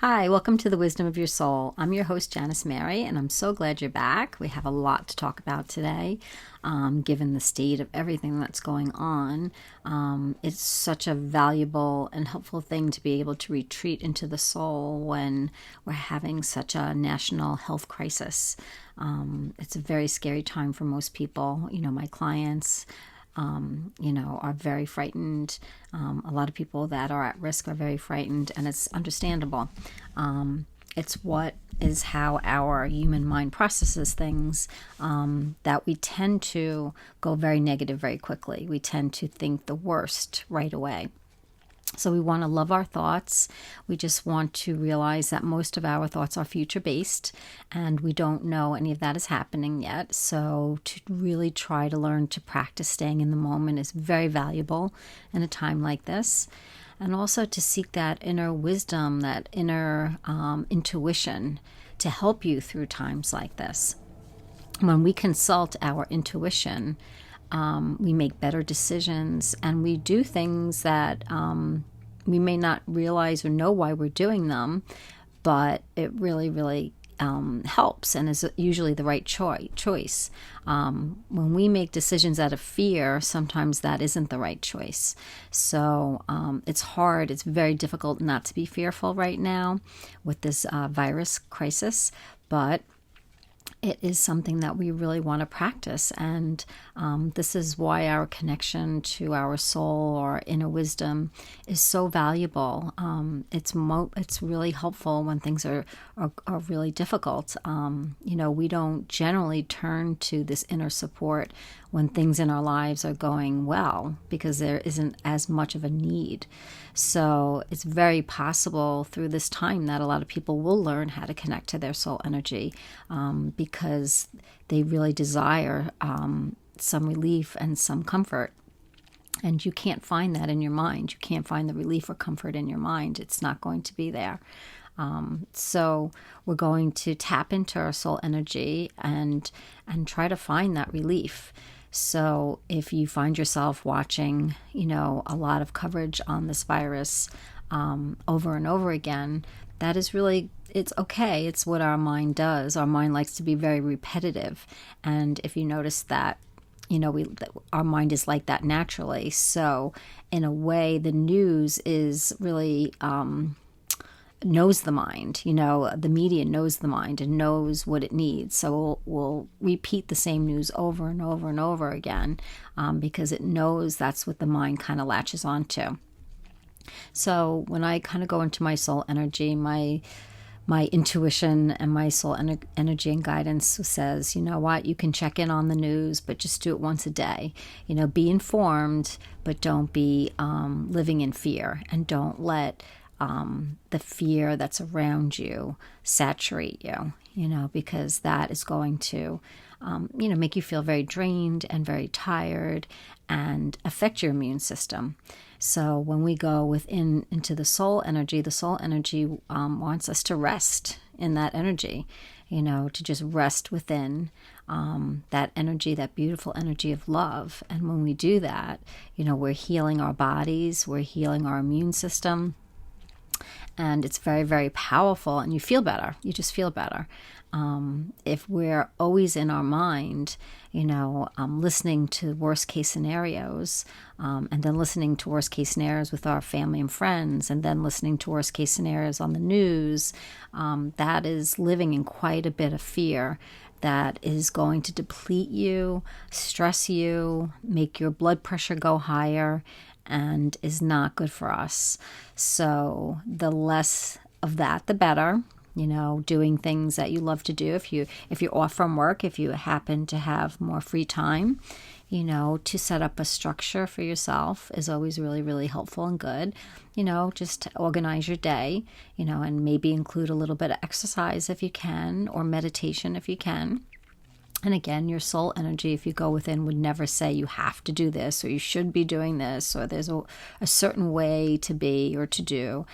Hi, welcome to the Wisdom of Your Soul. I'm your host, Janice Mary, and I'm so glad you're back. We have a lot to talk about today, given the state of everything that's going on. It's such a valuable and helpful thing to be able to retreat into the soul when we're having such a national health crisis. It's a very scary time for most people. My clients, are very frightened. A lot of people that are at risk are very frightened, and it's understandable. It's how our human mind processes things, that we tend to go very negative very quickly. We tend to think the worst right away. So we want to love our thoughts. We just want to realize that most of our thoughts are future-based, and we don't know any of that is happening yet. So to really try to learn to practice staying in the moment is very valuable in a time like this. And also to seek that inner wisdom, that inner intuition to help you through times like this. When we consult our intuition, we make better decisions, and we do things that we may not realize or know why we're doing them, but it really, really helps and is usually the right choice. When we make decisions out of fear, sometimes that isn't the right choice. So it's hard. It's very difficult not to be fearful right now with this virus crisis, but it is something that we really want to practice, and this is why our connection to our soul or inner wisdom is so valuable. It's really helpful when things are really difficult. We don't generally turn to this inner support when things in our lives are going well, because there isn't as much of a need. So it's very possible through this time that a lot of people will learn how to connect to their soul energy, because they really desire some relief and some comfort. And you can't find that in your mind. You can't find the relief or comfort in your mind. It's not going to be there. So we're going to tap into our soul energy and try to find that relief. So if you find yourself watching, a lot of coverage on this virus over and over again, that is really, it's okay. It's what our mind does. Our mind likes to be very repetitive. And if you notice that, our mind is like that naturally. So in a way, the news is really knows the mind. The media knows the mind and knows what it needs. So we'll repeat the same news over and over and over again, because it knows that's what the mind kind of latches onto. So when I kind of go into my soul energy, my intuition and my soul energy and guidance says, you know what, you can check in on the news, but just do it once a day. Be informed, but don't be living in fear, and don't let the fear that's around you saturate you, because that is going to, make you feel very drained and very tired and affect your immune system. So when we go into the soul energy wants us to rest in that energy, to just rest within that energy, that beautiful energy of love. And when we do that, we're healing our bodies, we're healing our immune system. And it's very, very powerful, and you feel better. You just feel better. If we're always in our mind, listening to worst case scenarios, and then listening to worst case scenarios with our family and friends, and then listening to worst case scenarios on the news, that is living in quite a bit of fear. That is going to deplete you, stress you, make your blood pressure go higher, and is not good for us. So the less of that, the better. Doing things that you love to do. If you're off from work, if you happen to have more free time, to set up a structure for yourself is always really, really helpful and good. Just organize your day, and maybe include a little bit of exercise if you can, or meditation if you can. And again, your soul energy, if you go within, would never say you have to do this, or you should be doing this, or there's a certain way to be or to do.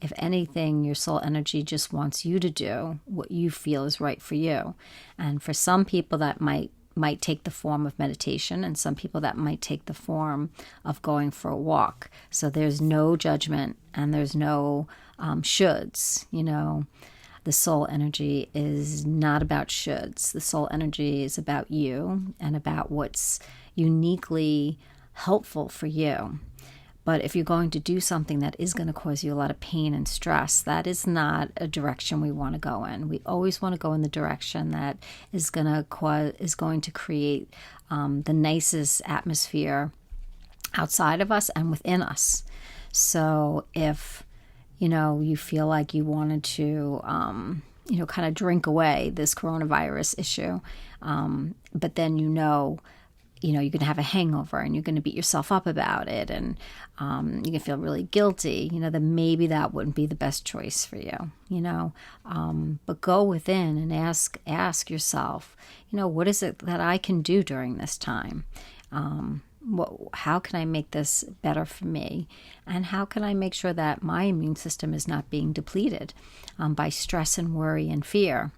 If anything, your soul energy just wants you to do what you feel is right for you. And for some people, that might might take the form of meditation, and some people that might take the form of going for a walk. So there's no judgment and there's no shoulds. The soul energy is not about shoulds. The soul energy is about you and about what's uniquely helpful for you. But if you're going to do something that is going to cause you a lot of pain and stress, that is not a direction we want to go in. We always want to go in the direction that is going to create the nicest atmosphere outside of us and within us. So if you feel like you wanted to kind of drink away this coronavirus issue, but then you're going to have a hangover and you're going to beat yourself up about it, and you can feel really guilty, then maybe that wouldn't be the best choice for you, but go within and ask yourself, what is it that I can do during this time? How can I make this better for me? And how can I make sure that my immune system is not being depleted by stress and worry and fear?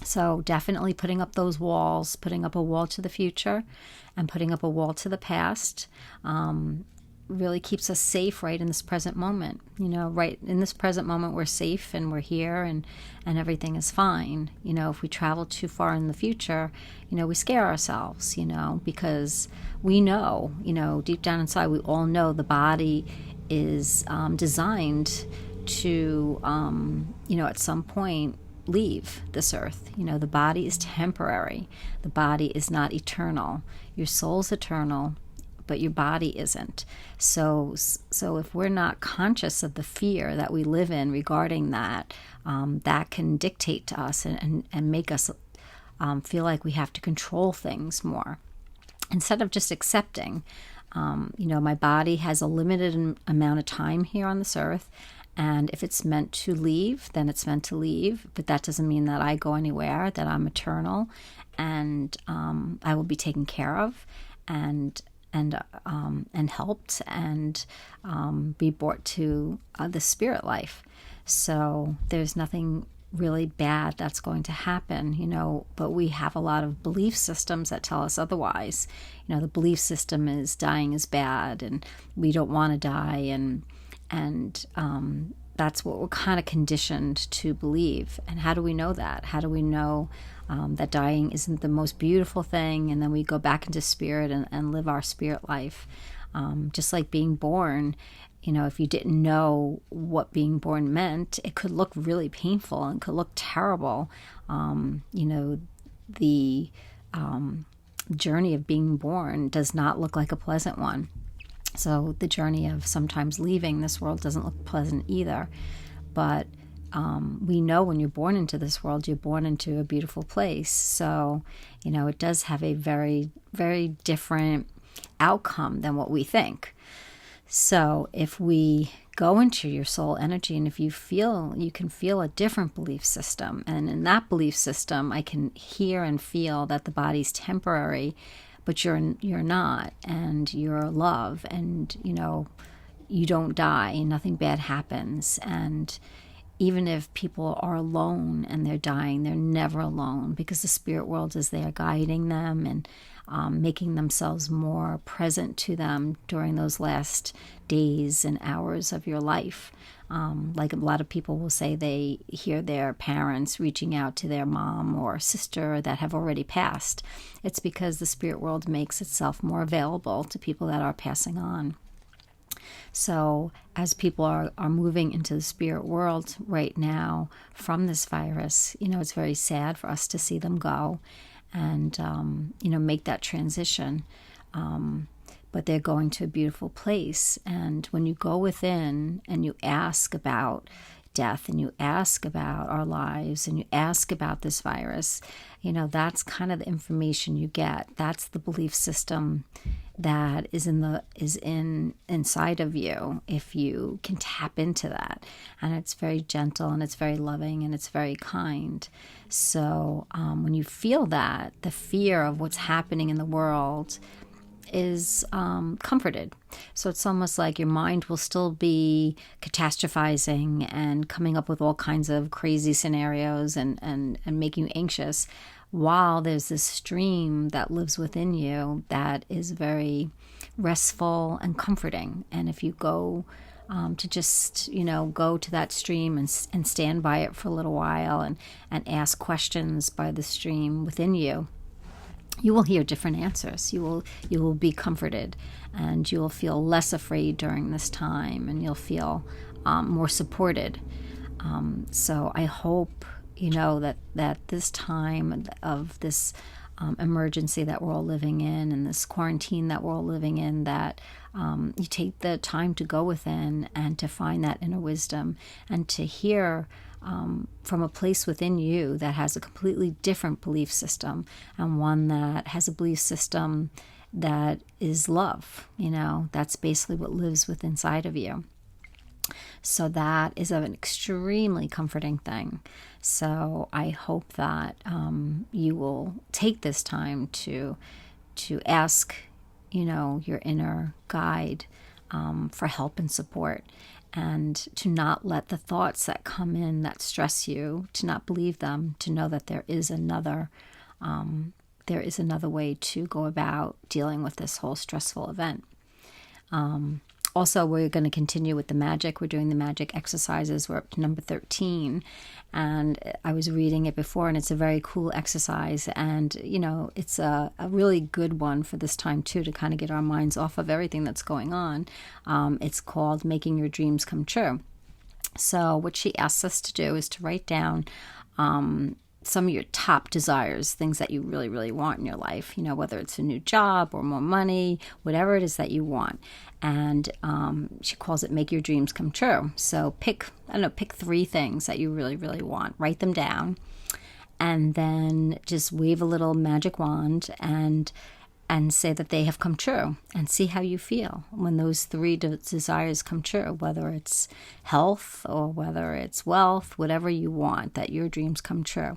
So definitely putting up those walls, putting up a wall to the future and putting up a wall to the past, really keeps us safe right in this present moment. Right in this present moment, we're safe and we're here and everything is fine. If we travel too far in the future, we scare ourselves, because we know, deep down inside, we all know the body is designed to, at some point, leave this earth. The body is temporary. The body is not eternal. Your soul's eternal, but your body isn't. So if we're not conscious of the fear that we live in regarding that, that can dictate to us and make us feel like we have to control things more instead of just accepting. My body has a limited amount of time here on this earth. And if it's meant to leave, then it's meant to leave. But that doesn't mean that I go anywhere, that I'm eternal, and I will be taken care of and helped and be brought to the spirit life. So there's nothing really bad that's going to happen, but we have a lot of belief systems that tell us otherwise. The belief system is dying is bad and we don't want to die, and that's what we're kind of conditioned to believe. And how do we know that? How do we know that dying isn't the most beautiful thing, and then we go back into spirit and live our spirit life? Just like being born, if you didn't know what being born meant, it could look really painful and could look terrible. The journey of being born does not look like a pleasant one. So the journey of sometimes leaving this world doesn't look pleasant either. But we know when you're born into this world, you're born into a beautiful place. So, it does have a very, very different outcome than what we think. So if we go into your soul energy, and if you can feel a different belief system, and in that belief system, I can hear and feel that the body's temporary, but you're not, and you're love, and you don't die, nothing bad happens. And even if people are alone and they're dying, they're never alone, because the spirit world is there guiding them and making themselves more present to them during those last days and hours of your life. Like a lot of people will say they hear their parents reaching out to their mom or sister that have already passed. It's because the spirit world makes itself more available to people that are passing on. So as people are moving into the spirit world right now from this virus, it's very sad for us to see them go and, make that transition. But they're going to a beautiful place. And when you go within and you ask about death and you ask about our lives and you ask about this virus, that's kind of the information you get. That's the belief system that is inside of you, if you can tap into that. And it's very gentle and it's very loving and it's very kind. So when you feel that, the fear of what's happening in the world is comforted. So it's almost like your mind will still be catastrophizing and coming up with all kinds of crazy scenarios and making you anxious, while there's this stream that lives within you that is very restful and comforting. And if you go to just, go to that stream and stand by it for a little while and ask questions by the stream within you, you will hear different answers. You will be comforted, and you will feel less afraid during this time, and you'll feel more supported. So I hope that this time of this emergency that we're all living in, and this quarantine that we're all living in, that you take the time to go within and to find that inner wisdom and to hear from a place within you that has a completely different belief system, and one that has a belief system that is love. That's basically what lives within inside of you. So that is an extremely comforting thing. So I hope that you will take this time to ask, your inner guide for help and support, and to not let the thoughts that come in that stress you, to not believe them, to know that there is another way to go about dealing with this whole stressful event. Also, we're going to continue with the magic. We're doing the magic exercises. We're up to number 13. And I was reading it before, and it's a very cool exercise. And, it's a really good one for this time, too, to kind of get our minds off of everything that's going on. It's called Making Your Dreams Come True. So what she asks us to do is to write down some of your top desires, things that you really, really want in your life, whether it's a new job or more money, whatever it is that you want. And she calls it Make Your Dreams Come True. So pick 3 things that you really, really want. Write them down, and then just wave a little magic wand and say that they have come true, and see how you feel when those 3 desires come true, whether it's health or whether it's wealth, whatever you want, that your dreams come true.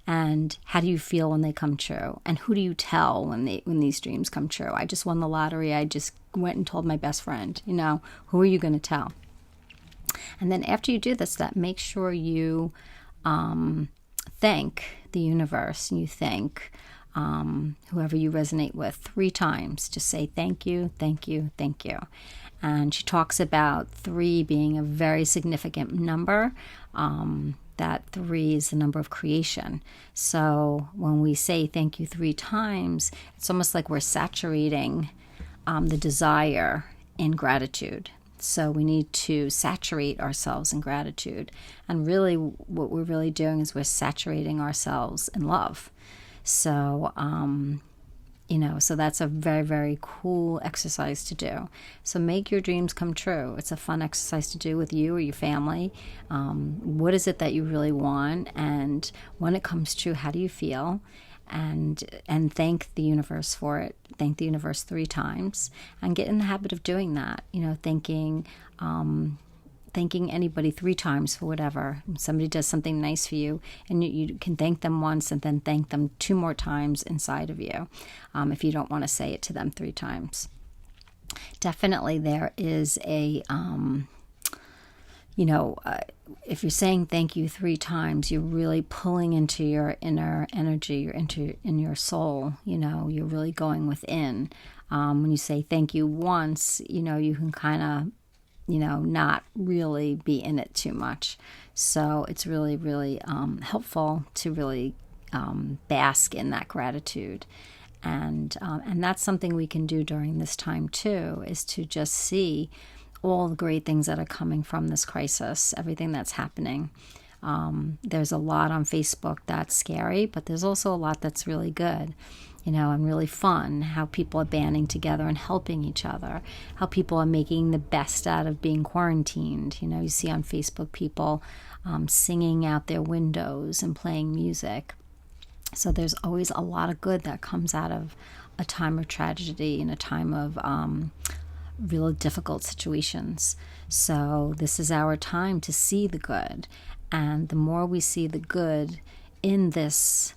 And how do you feel when they come true? And who do you tell when these dreams come true? I just won the lottery. I just went and told my best friend. Who are you going to tell? And then after you do this, make sure you thank the universe, and you thank whoever you resonate with 3 times. Just say thank you, thank you, thank you. And she talks about 3 being a very significant number. That 3 is the number of creation. So when we say thank you 3 times, it's almost like we're saturating the desire in gratitude. So we need to saturate ourselves in gratitude. And really what we're really doing is we're saturating ourselves in love. So, so that's a very, very cool exercise to do. So make your dreams come true. It's a fun exercise to do with you or your family. What is it that you really want? And when it comes true, how do you feel? And thank the universe for it. Thank the universe 3 times, and get in the habit of doing that. Thanking anybody 3 times for whatever. Somebody does something nice for you, and you can thank them once and then thank them 2 more times inside of you, if you don't want to say it to them 3 times. Definitely there is a, if you're saying thank you 3 times, you're really pulling into your inner energy, in your soul. You're really going within. When you say thank you once, you can kind of, not really be in it too much. So it's really, really helpful to really bask in that gratitude. And that's something we can do during this time too, is to just see all the great things that are coming from this crisis, everything that's happening. There's a lot on Facebook that's scary, but there's also a lot that's really good. And really fun, how people are banding together and helping each other, how people are making the best out of being quarantined. You see on Facebook people singing out their windows and playing music. So there's always a lot of good that comes out of a time of tragedy and a time of really difficult situations. So this is our time to see the good. And the more we see the good in this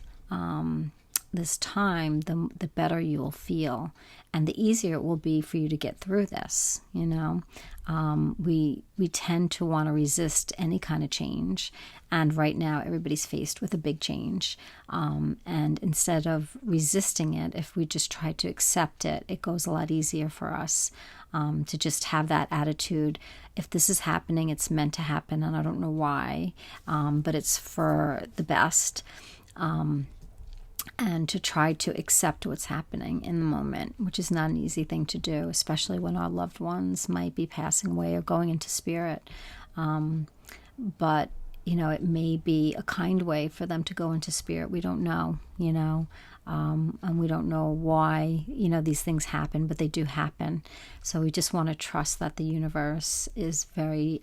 time, the better you'll feel. and the easier it will be for you to get through this. We tend to want to resist any kind of change, and right now everybody's faced with a big change. And instead of resisting it, if we just try to accept it, it goes a lot easier for us to just have that attitude. If this is happening, it's meant to happen, and I don't know why, but it's for the best. And to try to accept what's happening in the moment, which is not an easy thing to do, especially when our loved ones might be passing away or going into spirit. But, it may be a kind way for them to go into spirit. We don't know, and we don't know why, these things happen, but they do happen. So we just want to trust that the universe is very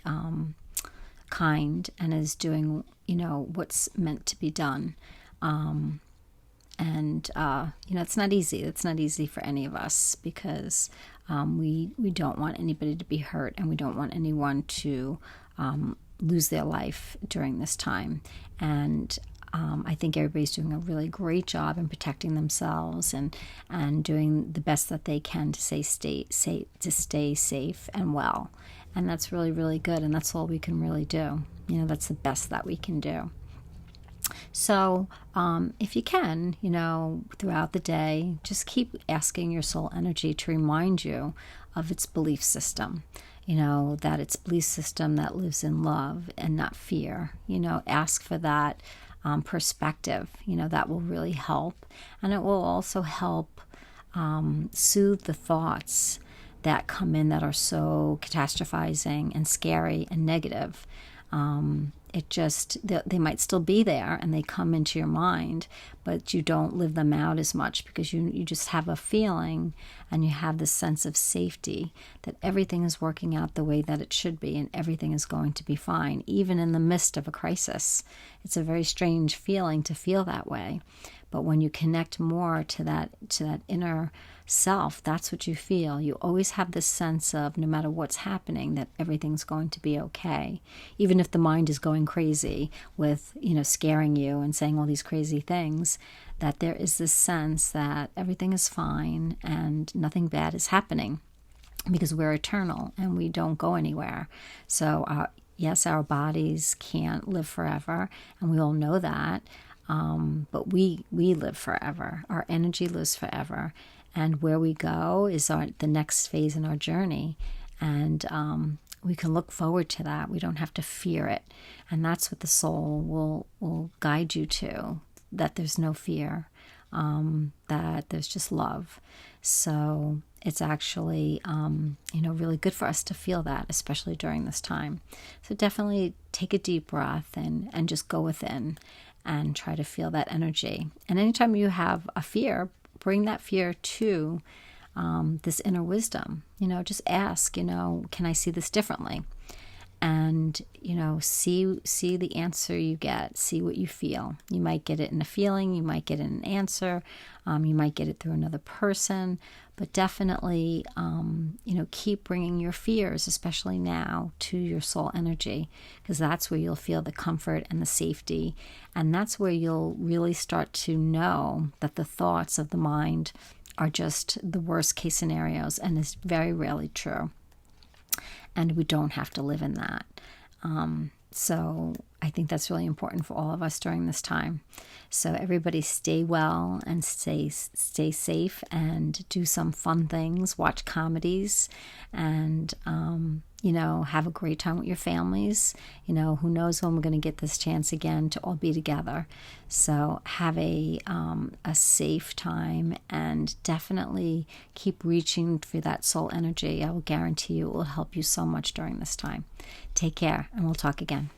kind and is doing, what's meant to be done. And it's not easy. It's not easy for any of us because we don't want anybody to be hurt, and we don't want anyone to lose their life during this time. And I think everybody's doing a really great job in protecting themselves and doing the best that they can to stay safe and well. And that's really, really good. And that's all we can really do. That's the best that we can do. So if you can, throughout the day, just keep asking your soul energy to remind you of its belief system, that it's belief system that lives in love and not fear. Ask for that perspective, that will really help. And it will also help soothe the thoughts that come in that are so catastrophizing and scary and negative. They might still be there and they come into your mind, but you don't live them out as much because you just have a feeling and you have this sense of safety that everything is working out the way that it should be and everything is going to be fine, even in the midst of a crisis. It's a very strange feeling to feel that way. But when you connect more to that inner self, that's what you feel. You always have this sense of, no matter what's happening, that everything's going to be okay. Even if the mind is going crazy with, scaring you and saying all these crazy things, that there is this sense that everything is fine and nothing bad is happening because we're eternal and we don't go anywhere. So, yes, our bodies can't live forever, and we all know that. But we live forever. Our energy lives forever. And where we go is the next phase in our journey. And we can look forward to that. We don't have to fear it. And that's what the soul will guide you to, that there's no fear, that there's just love. So it's actually, really good for us to feel that, especially during this time. So definitely take a deep breath and just go within and try to feel that energy. And anytime you have a fear, bring that fear to this inner wisdom. Just ask, can I see this differently? And, see the answer you get, see what you feel. You might get it in a feeling, you might get it in an answer, you might get it through another person, but definitely, keep bringing your fears, especially now, to your soul energy, because that's where you'll feel the comfort and the safety. And that's where you'll really start to know that the thoughts of the mind are just the worst case scenarios, and is very rarely true. And we don't have to live in that. So I think that's really important for all of us during this time. So everybody stay well and stay safe and do some fun things, watch comedies, and, have a great time with your families. Who knows when we're going to get this chance again to all be together. So have a safe time, and definitely keep reaching for that soul energy. I will guarantee you it will help you so much during this time. Take care, and we'll talk again.